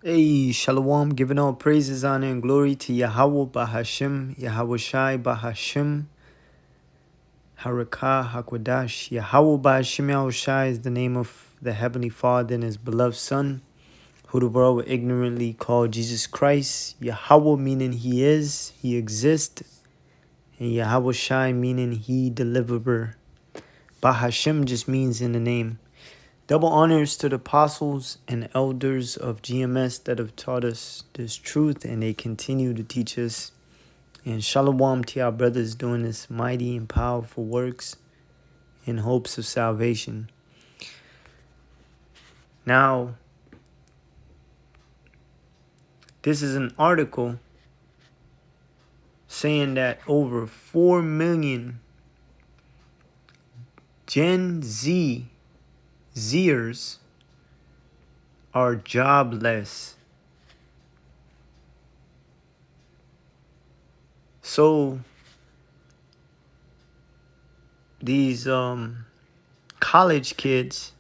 Hey, Shalom, giving all praises, honor, and glory to Yahweh Bahashim, Yahweh Shai Bahashim, Harakah Hakwadash. Yahweh Bahashim Yahweh Shai is the name of the Heavenly Father and His beloved Son, who the world will ignorantly call Jesus Christ. Yahweh meaning He is, He exists, and Yahweh Shai meaning He deliverer. Bahashim just means in the name. Double honors to the apostles and elders of GMS that have taught us this truth, and they continue to teach us. And shalom to our brothers doing this mighty and powerful works in hopes of salvation. Now, this is an article saying that over 4 million Gen Zers are jobless. So these college kids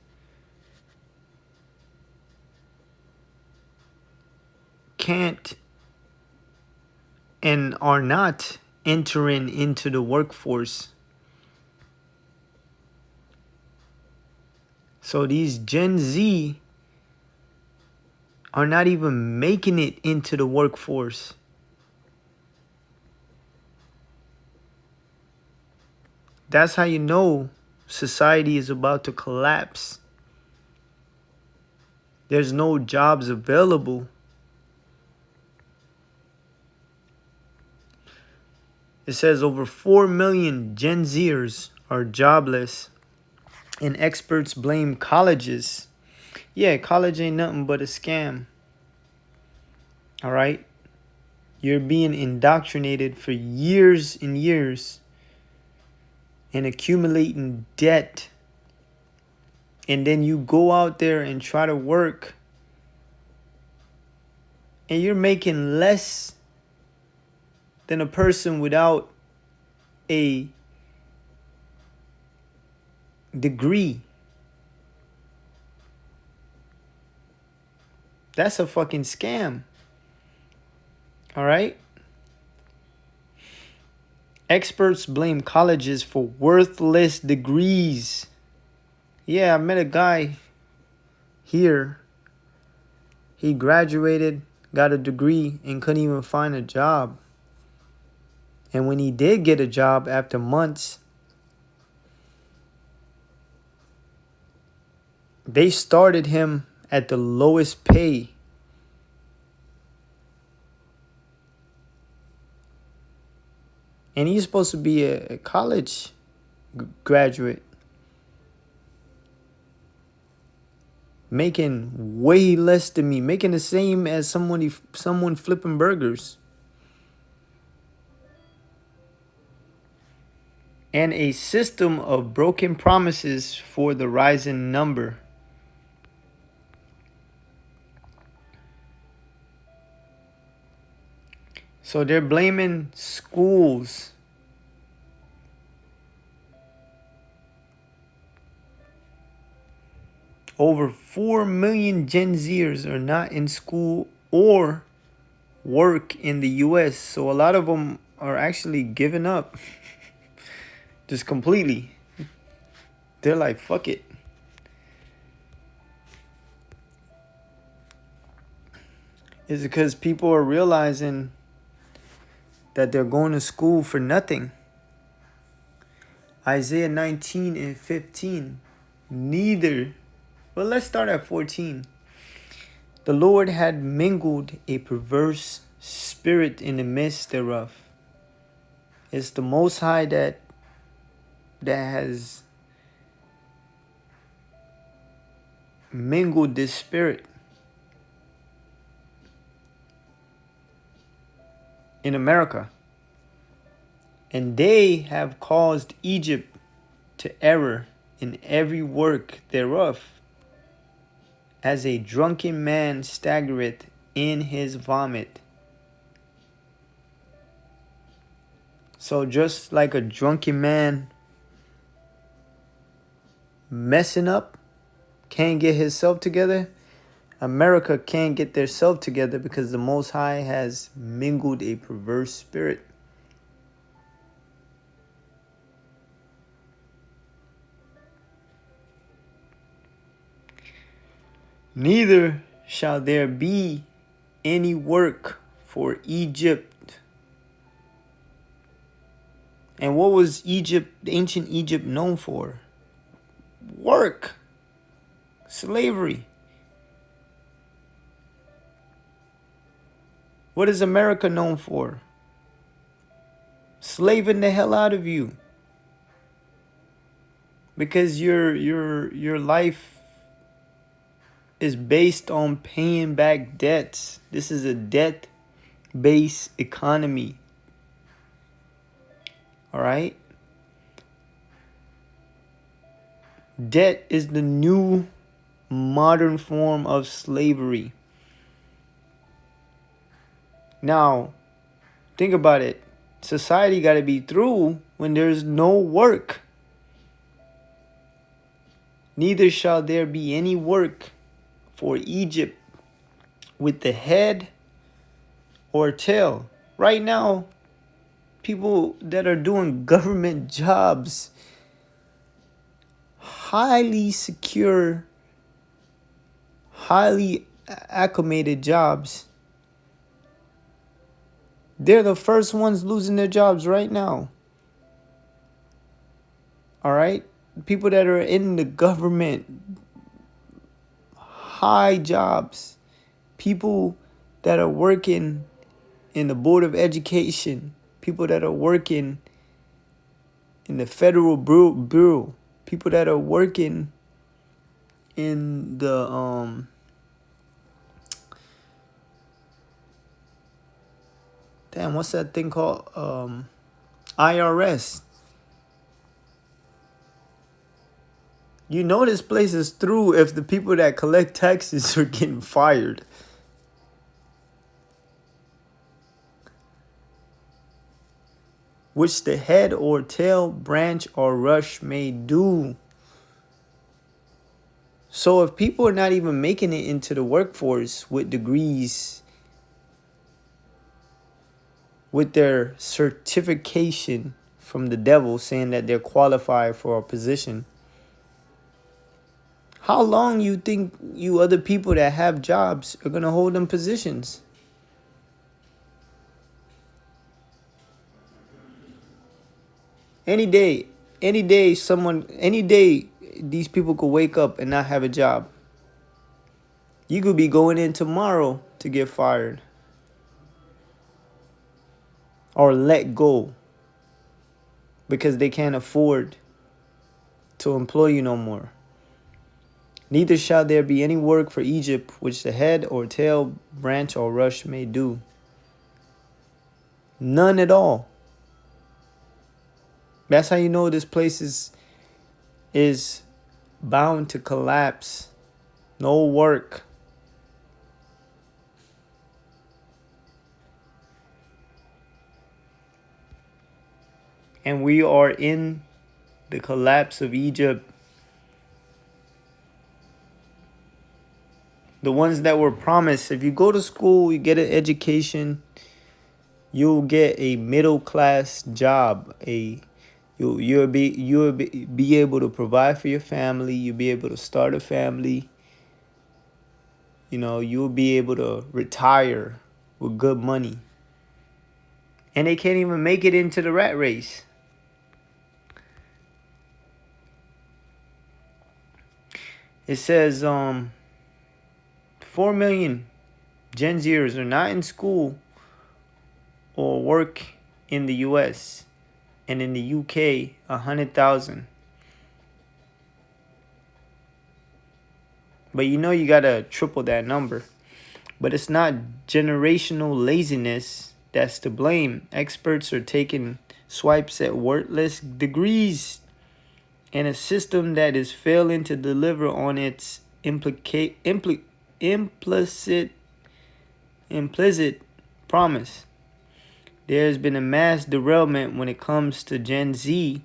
can't and are not entering into the workforce. So these Gen Z are not even making it into the workforce. That's how you know society is about to collapse. There's no jobs available. It says over 4 million Gen Zers are jobless, and experts blame colleges. Yeah, college ain't nothing but a scam. All right? You're being indoctrinated for years and years and accumulating debt. And then you go out there and try to work, and you're making less than a person without a degree. That's a fucking scam. All right? Experts blame colleges for worthless degrees. Yeah, I met a guy here. He graduated, got a degree, and couldn't even find a job. And when he did get a job after months, they started him at the lowest pay. And he's supposed to be a college graduate, making way less than me, making the same as someone flipping burgers. And a system of broken promises for the rising number. So they're blaming schools. Over 4 million Gen Zers are not in school or work in the US. So a lot of them are actually giving up. Just completely. They're like, fuck it. Is it because people are realizing that they're going to school for nothing? Isaiah 19 and 15. Well, let's start at 14. The Lord had mingled a perverse spirit in the midst thereof. It's the Most High that has mingled this spirit in America. And they have caused Egypt to err in every work thereof, as a drunken man staggereth in his vomit. So just like a drunken man messing up, can't get himself together, America can't get their self together because the Most High has mingled a perverse spirit. Neither shall there be any work for Egypt. And what was Egypt, ancient Egypt, known for? Work. Slavery. What is America known for? Slaving the hell out of you. Because your life is based on paying back debts. This is a debt-based economy. All right? Debt is the new modern form of slavery. Now, think about it. Society got to be through when there's no work. Neither shall there be any work for Egypt with the head or tail. Right now, people that are doing government jobs, highly secure, highly acclimated jobs, they're the first ones losing their jobs right now. All right? People that are in the government, high jobs, people that are working in the Board of Education, people that are working in the Federal Bureau, people that are working in the what's that thing called? IRS. You know this place is through if the people that collect taxes are getting fired. Which the head or tail, branch or rush may do. So if people are not even making it into the workforce with degrees, with their certification from the devil saying that they're qualified for a position, how long you think you other people that have jobs are going to hold them positions? Any day these people could wake up and not have a job. You could be going in tomorrow to get fired or let go because they can't afford to employ you no more. Neither shall there be any work for Egypt which the head or tail, branch or rush may do. None at all. That's how you know this place is bound to collapse. No work. And we are in the collapse of Egypt. The ones that were promised, if you go to school, you get an education, you'll get a middle class job. You'll be able to provide for your family. You'll be able to start a family. You know, you'll be able to retire with good money. And they can't even make it into the rat race. It says 4 million Gen Zers are not in school or work in the US. And in the UK, 100,000. But you know you gotta triple that number. But it's not generational laziness that's to blame. Experts are taking swipes at worthless degrees and a system that is failing to deliver on its implicit promise. There has been a mass derailment when it comes to Gen Z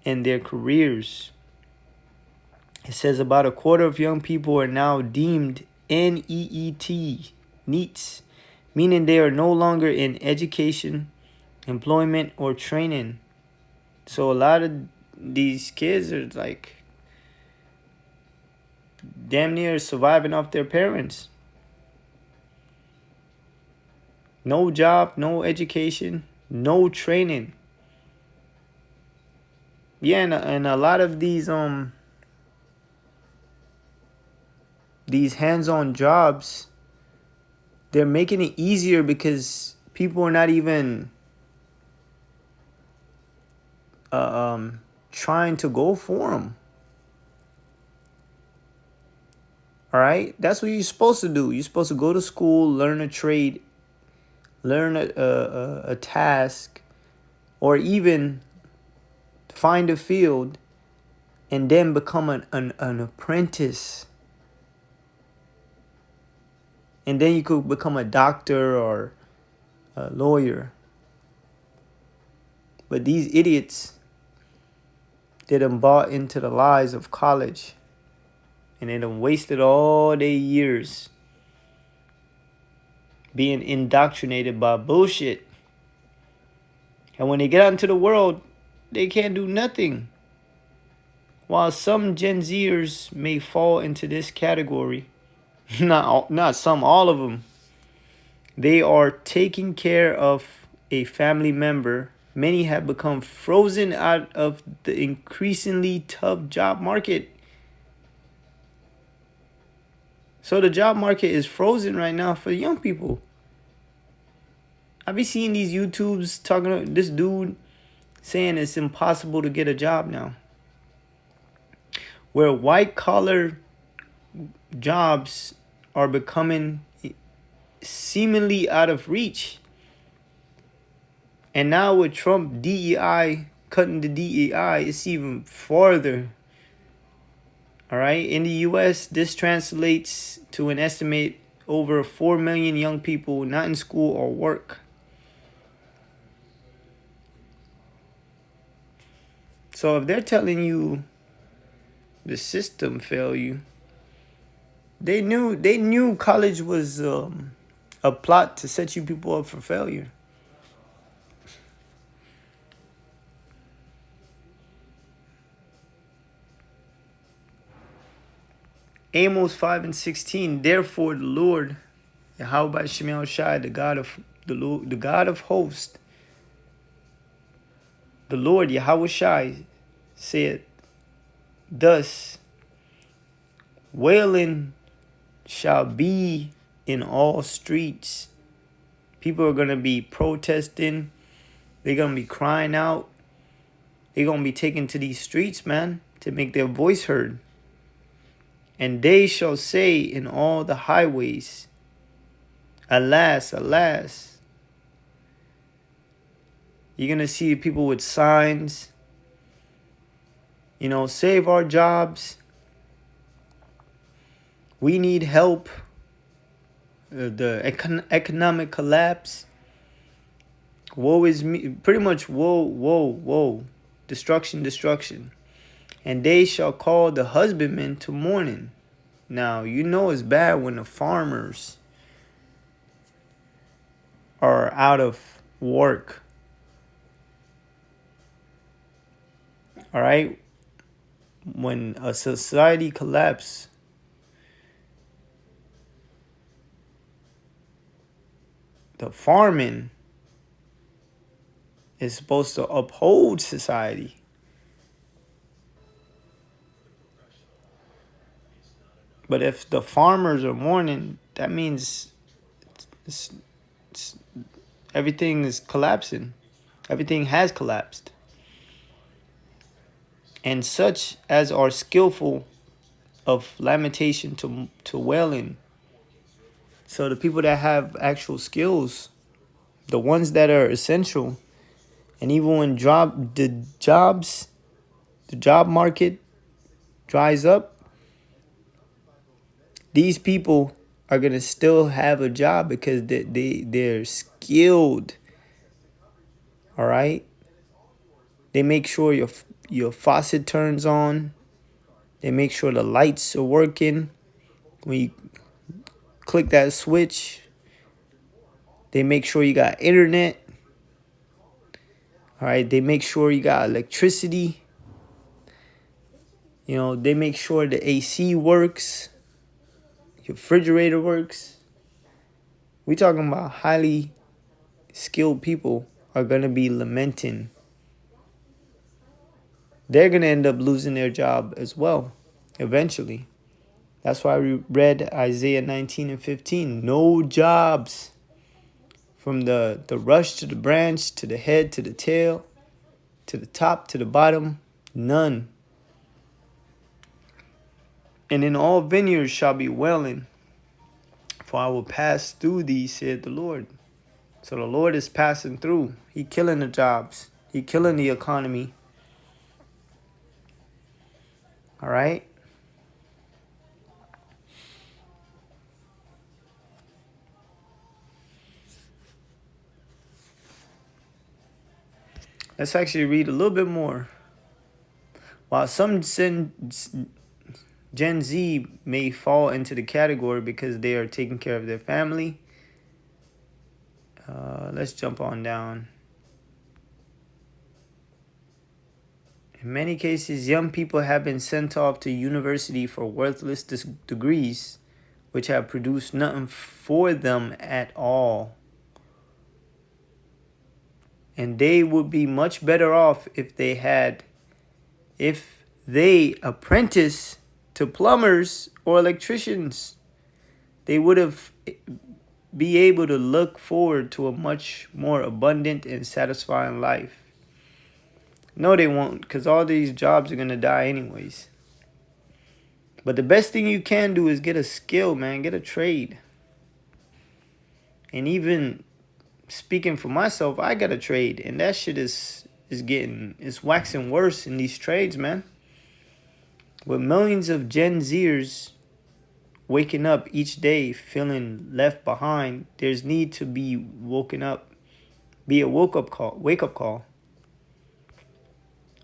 and their careers. It says about a quarter of young people are now deemed N-E-E-T, NEETs, meaning they are no longer in education, employment, or training. So a lot of these kids are like damn near surviving off their parents. No job, no education, no training. Yeah, and a lot of these hands-on jobs, they're making it easier because people are not even trying to go for them. All right, that's what you're supposed to do. You're supposed to go to school, learn a trade, learn a task, or even find a field, and then become an apprentice. And then you could become a doctor or a lawyer. But these idiots, they done bought into the lies of college. And they done wasted all their years being indoctrinated by bullshit. And when they get out into the world, they can't do nothing. While some Gen Zers may fall into this category, not some, all of them, they are taking care of a family member. Many have become frozen out of the increasingly tough job market. So the job market is frozen right now for young people. I be seeing these YouTubes talking to this dude saying it's impossible to get a job now. Where white collar jobs are becoming seemingly out of reach. And now with Trump DEI, cutting the DEI, it's even farther. All right. In the US, this translates to an estimate over 4 million young people not in school or work. So if they're telling you the system failed you, they knew college was a plot to set you people up for failure. Amos 5:16. Therefore, the Lord, Yahweh Shemel Shai, the God of hosts, the Lord Yahweh Shai, said, thus, wailing shall be in all streets. People are gonna be protesting. They're gonna be crying out. They're gonna be taken to these streets, man, to make their voice heard. And they shall say in all the highways, alas, alas. You're going to see people with signs, save our jobs. We need help. The economic collapse. Woe is me. Pretty much woe, woe, woe. Destruction, destruction. And they shall call the husbandmen to mourning. Now, it's bad when the farmers are out of work. All right? When a society collapses, the farming is supposed to uphold society. But if the farmers are mourning, that means everything is collapsing. Everything has collapsed. And such as are skillful of lamentation to wailing. So the people that have actual skills, the ones that are essential, and even when the job market dries up, these people are gonna still have a job because they're skilled. All right. They make sure your faucet turns on. They make sure the lights are working when click that switch. They make sure you got internet. All right, they make sure you got electricity. You know, they make sure the AC works, your refrigerator works. We talking about highly skilled people are going to be lamenting. They're going to end up losing their job as well, eventually. That's why we read Isaiah 19 and 15. No jobs. From the rush to the branch, to the head, to the tail, to the top, to the bottom, none. And in all vineyards shall be wailing, for I will pass through thee, said the Lord. So the Lord is passing through. He killing the jobs. He killing the economy. All right? Let's actually read a little bit more. While some Gen Z may fall into the category because they are taking care of their family. Let's jump on down. In many cases, young people have been sent off to university for worthless degrees, which have produced nothing for them at all. And they would be much better off if they apprentice to plumbers or electricians. They would have be able to look forward to a much more abundant and satisfying life. No, they won't, because all these jobs are going to die anyways. But the best thing you can do is get a skill, man. Get a trade. And even speaking for myself, I got a trade. And that shit is waxing worse in these trades, man. With millions of Gen Zers waking up each day feeling left behind, there's need to be woken up. Be a wake up call.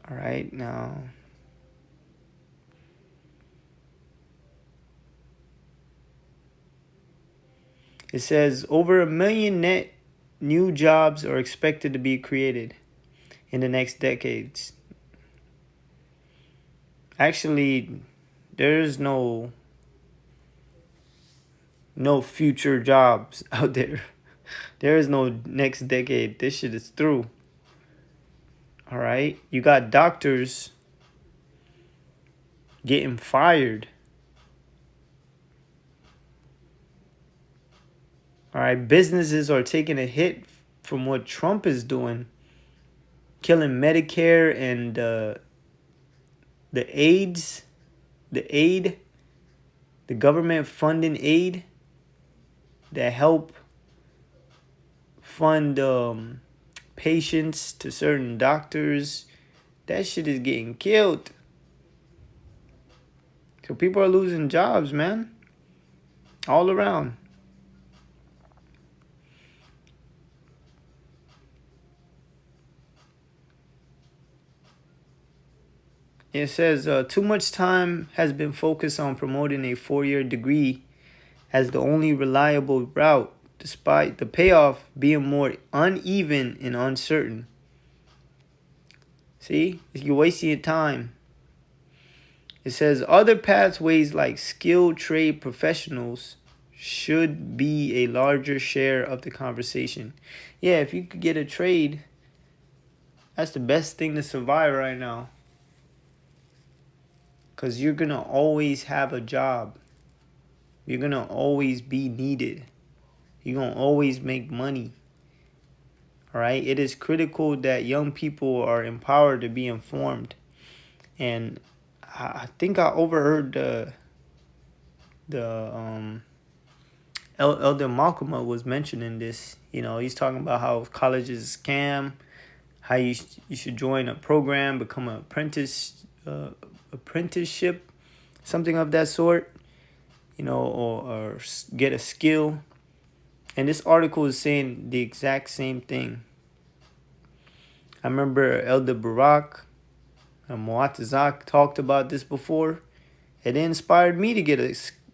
All right, now. It says over 1 million net new jobs are expected to be created in the next decades. Actually, there's no future jobs out there. There is no next decade. This shit is through. All right. You got doctors getting fired. All right. Businesses are taking a hit from what Trump is doing, killing Medicare and the government funding aid that help fund patients to certain doctors. That shit is getting killed. So people are losing jobs, man. All around. It says too much time has been focused on promoting a 4-year degree as the only reliable route, despite the payoff being more uneven and uncertain. See, you're wasting your time. It says other pathways like skilled trade professionals should be a larger share of the conversation. Yeah, if you could get a trade, that's the best thing to survive right now. Because you're going to always have a job. You're going to always be needed. You're going to always make money. All right? It is critical that young people are empowered to be informed. And I think I overheard Elder Malcolm was mentioning this. You know, he's talking about how college is a scam, how you should join a program, become an apprenticeship, something of that sort, you know, or get a skill. And this article is saying the exact same thing. I remember Elder Barak and Muatazak talked about this before. It inspired me to get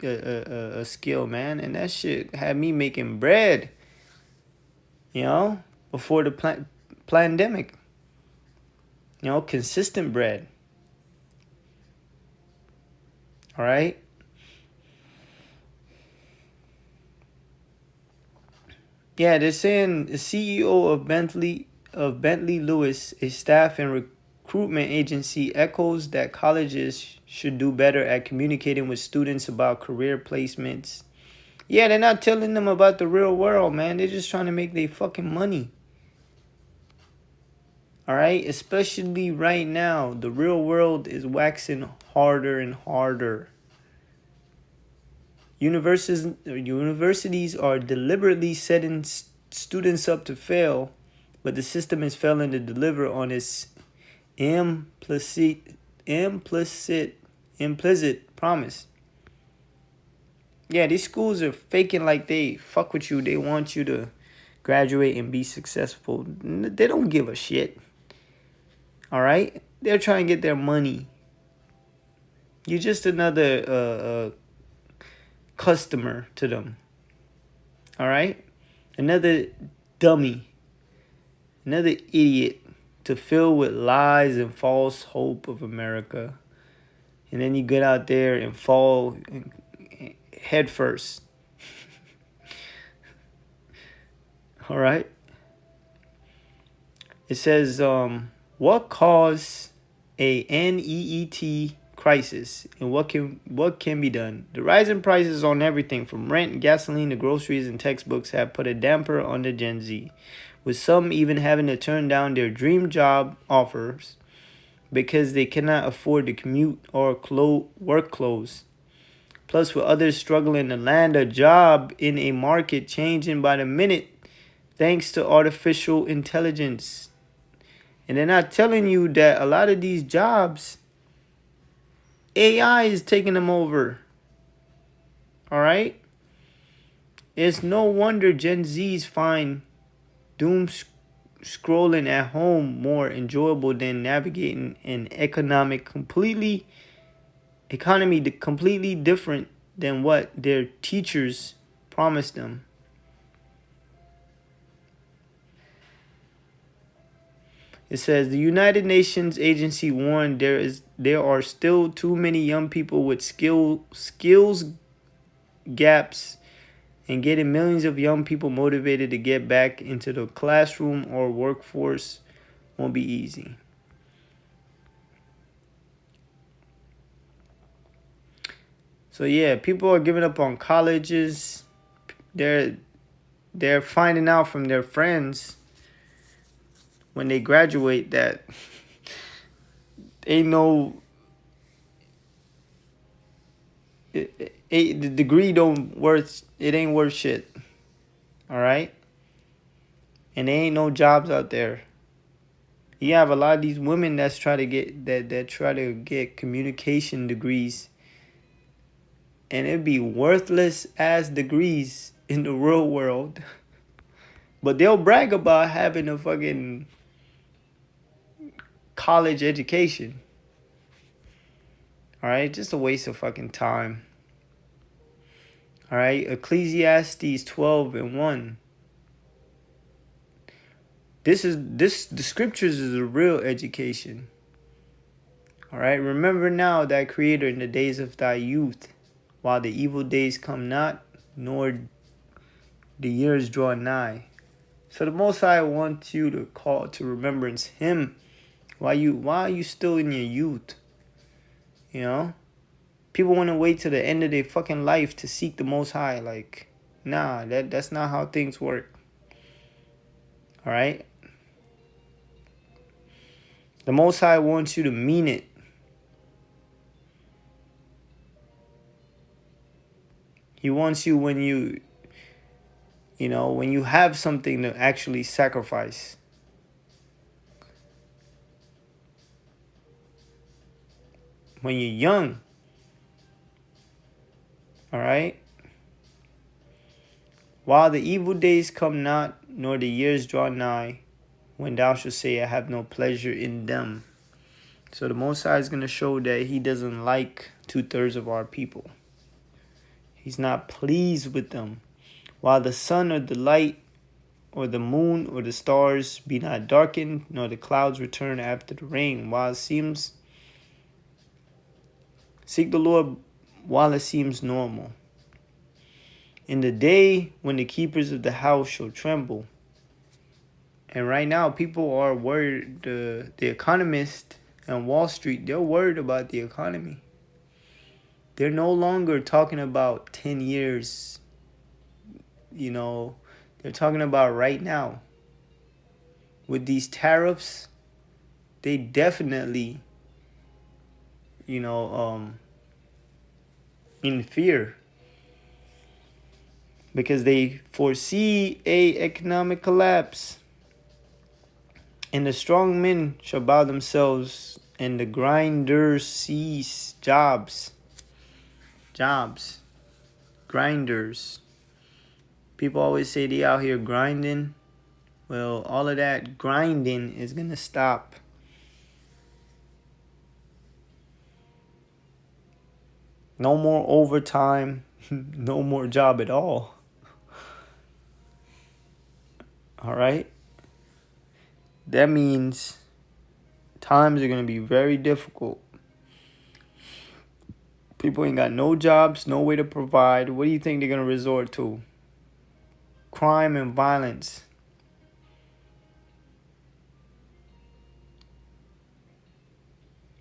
a skill, man, and that shit had me making bread. You know, before the pandemic. You know, consistent bread. All right. Yeah, they're saying the CEO of Bentley Lewis, a staff and recruitment agency, echoes that colleges should do better at communicating with students about career placements. Yeah, they're not telling them about the real world, man. They're just trying to make their fucking money. All right, especially right now, the real world is waxing harder and harder. Universities are deliberately setting students up to fail, but the system is failing to deliver on its implicit implicit promise. Yeah, these schools are faking like they fuck with you. They want you to graduate and be successful. They don't give a shit. All right? They're trying to get their money. You're just another customer to them. All right? Another dummy. Another idiot to fill with lies and false hope of America. And then you get out there and fall head first. All right? It says, what caused a NEET crisis and what can be done? The rising prices on everything from rent, gasoline to groceries and textbooks have put a damper on the Gen Z, with some even having to turn down their dream job offers because they cannot afford to commute or work clothes. Plus, with others struggling to land a job in a market changing by the minute thanks to artificial intelligence. And they're not telling you that a lot of these jobs, AI is taking them over. All right? It's no wonder Gen Zs find doom scrolling at home more enjoyable than navigating an economy completely different than what their teachers promised them. It says the United Nations agency warned there are still too many young people with skills gaps, and getting millions of young people motivated to get back into the classroom or workforce won't be easy. So yeah, people are giving up on colleges. They're finding out from their friends when they graduate that the degree ain't worth shit. All right? And there ain't no jobs out there. You have a lot of these women that try to get communication degrees, and it'd be worthless as degrees in the real world. But they'll brag about having a fucking college education. All right, just a waste of fucking time. All right, Ecclesiastes 12:1. The scriptures is a real education. All right, remember now thy Creator in the days of thy youth, while the evil days come not, nor the years draw nigh. So the Most High wants you to call to remembrance Him while you still in your youth. You know, people want to wait till the end of their fucking life to seek the Most High. Like, nah, that's not how things work. All right. The Most High wants you to mean it. He wants you when you have something to actually sacrifice. When you're young. All right? While the evil days come not, nor the years draw nigh, when thou shalt say, I have no pleasure in them. So the Most High is going to show that He doesn't like 2/3 of our people. He's not pleased with them. While the sun or the light or the moon or the stars be not darkened, nor the clouds return after the rain, while it seems, seek the Lord while it seems normal. In the day when the keepers of the house shall tremble. And right now, people are worried. The economists on Wall Street, they're worried about the economy. They're no longer talking about 10 years. They're talking about right now. With these tariffs, they definitely, in fear. Because they foresee a economic collapse. And the strong men shall bow themselves, and the grinders cease. Jobs. Grinders. People always say they out here grinding. Well, all of that grinding is going to stop. No more overtime. No more job at all. All right? That means times are going to be very difficult. People ain't got no jobs, no way to provide. What do you think they're going to resort to? Crime and violence.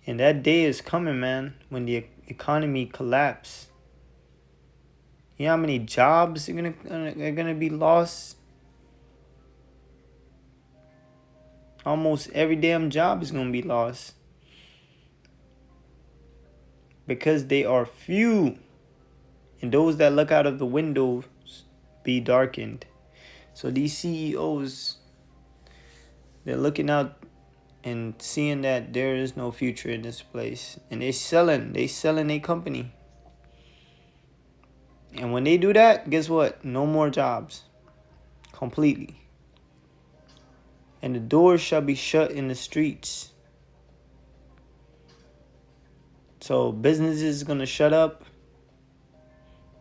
And that day is coming, man, when the economy collapses. You know how many jobs are gonna be lost? Almost every damn job is gonna be lost. Because they are few. And those that look out of the windows be darkened. So these CEOs, they're looking out and seeing that there is no future in this place. And they selling their company. And when they do that, guess what? No more jobs. Completely. And the doors shall be shut in the streets. So businesses gonna shut up,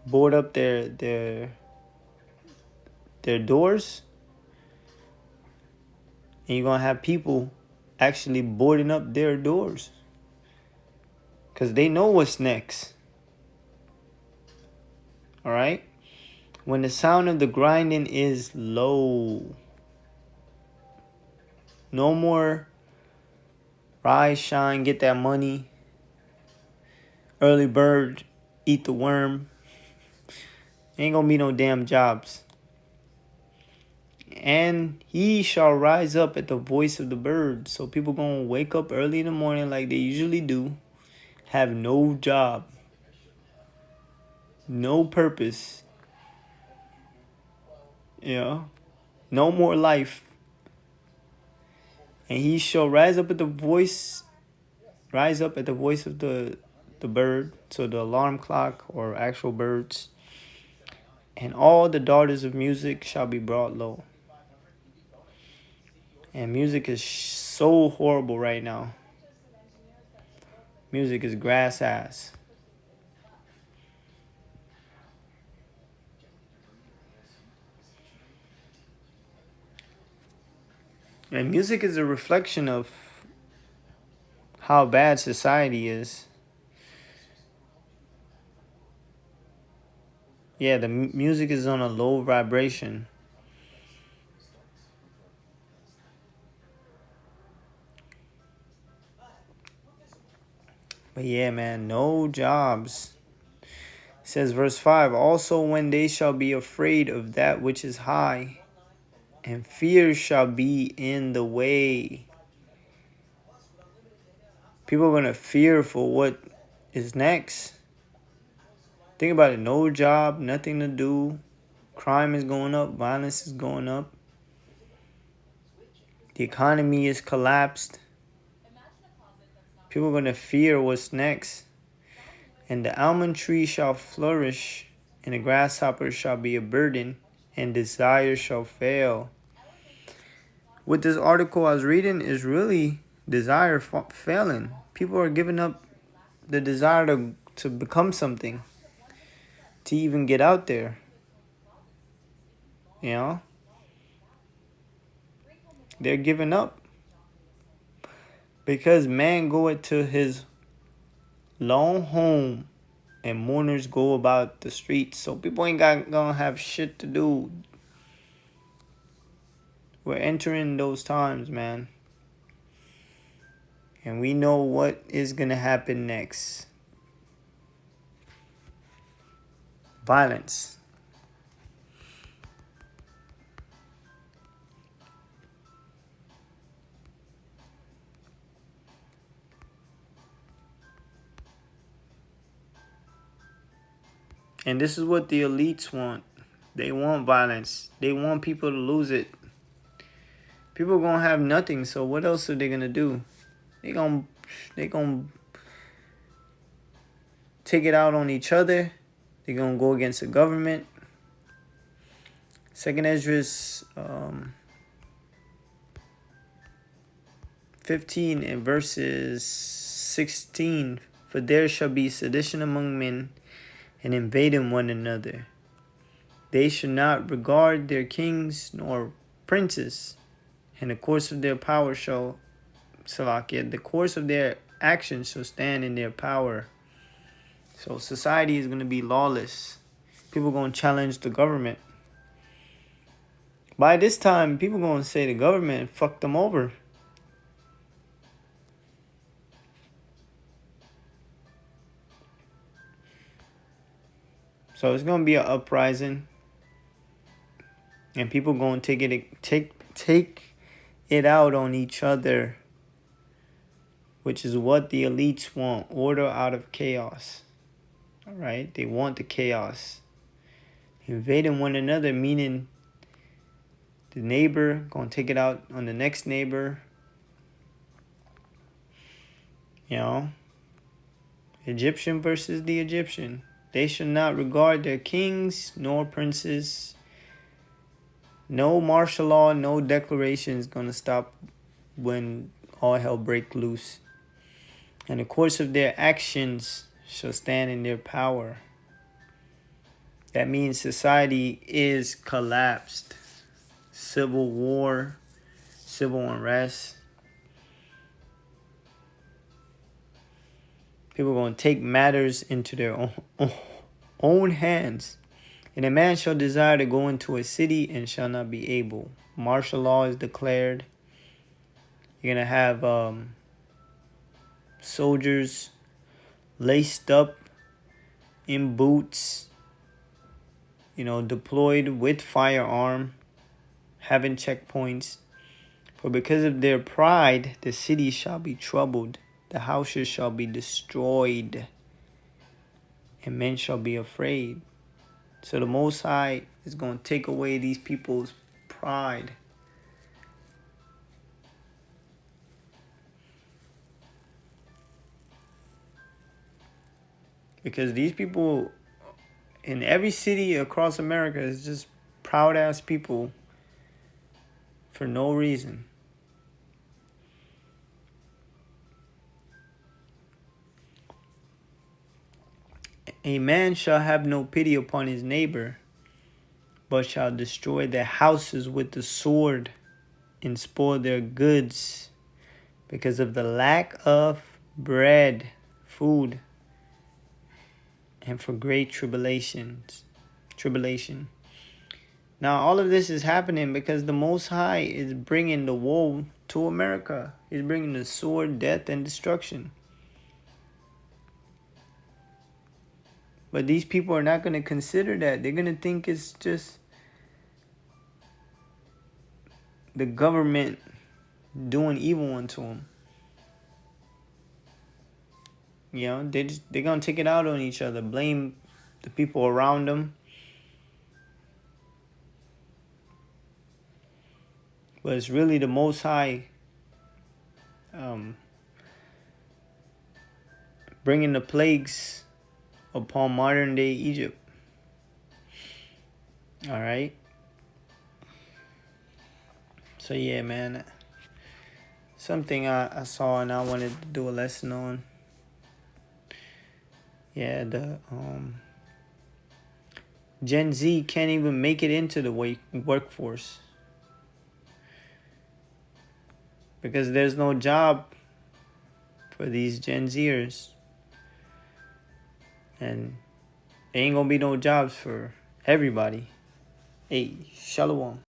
board up their doors, and you're gonna have people actually boarding up their doors, because they know what's next. All right? When the sound of the grinding is low, no more rise, shine, get that money. Early bird, eat the worm. Ain't gonna be no damn jobs. And he shall rise up at the voice of the bird. So people gonna wake up early in the morning like they usually do, have no job, no purpose, no more life. And he shall rise up at the voice of the bird, so the alarm clock or actual birds. And all the daughters of music shall be brought low. And music is so horrible right now. Music is grass ass. And music is a reflection of how bad society is. Yeah, the music is on a low vibration. But yeah, man, no jobs. It says verse 5, also when they shall be afraid of that which is high, and fear shall be in the way. People are going to fear for what is next. Think about it. No job, nothing to do. Crime is going up. Violence is going up. The economy is collapsed. People are going to fear what's next. And the almond tree shall flourish, and the grasshopper shall be a burden, and desire shall fail. What this article I was reading is really desire failing. People are giving up the desire to become something, to even get out there. You know, they're giving up because man goeth to his lone home and mourners go about the streets. So people ain't gonna have shit to do. We're entering those times, man. And we know what is gonna happen next. Violence. And this is what the elites want. They want violence. They want people to lose it. People gonna have nothing, so what else are they gonna do? They gonna take it out on each other. They're gonna go against the government. Second Esdras 15 and verses 16. For there shall be sedition among men, and invading one another. They should not regard their kings nor princes, and the course of their power shall, Salakia, the course of their actions shall stand in their power. So society is going to be lawless. People going to challenge the government. By this time, people going to say the government fucked them over. So it's going to be an uprising. And people going to take it out on each other, which is what the elites want. Order out of chaos. All right? They want the chaos. Invading one another, meaning the neighbor going to take it out on the next neighbor. You know? Egyptian versus the Egyptian. They should not regard their kings nor princes. No martial law, no declaration is going to stop when all hell break loose. And the course of their actions shall stand in their power. That means society is collapsed. Civil war, civil unrest. People are going to take matters into their own hands. And a man shall desire to go into a city and shall not be able. Martial law is declared. You're going to have soldiers laced up in boots, deployed with firearm, having checkpoints. For because of their pride, the city shall be troubled. The houses shall be destroyed, and men shall be afraid. So the Most High is going to take away these people's pride. Because these people in every city across America is just proud-ass people for no reason. A man shall have no pity upon his neighbor, but shall destroy their houses with the sword and spoil their goods because of the lack of bread, food, and for great tribulation. Now, all of this is happening because the Most High is bringing the woe to America. He's bringing the sword, death, and destruction. But these people are not going to consider that. They're going to think it's just the government doing evil unto them. They're going to take it out on each other, blame the people around them. But it's really the Most High bringing the plagues upon modern day Egypt. All right. So yeah, man. Something I saw and I wanted to do a lesson on. Yeah, Gen Z can't even make it into the workforce because there's no job for these Gen Zers. And there ain't gonna be no jobs for everybody. Hey, shalom.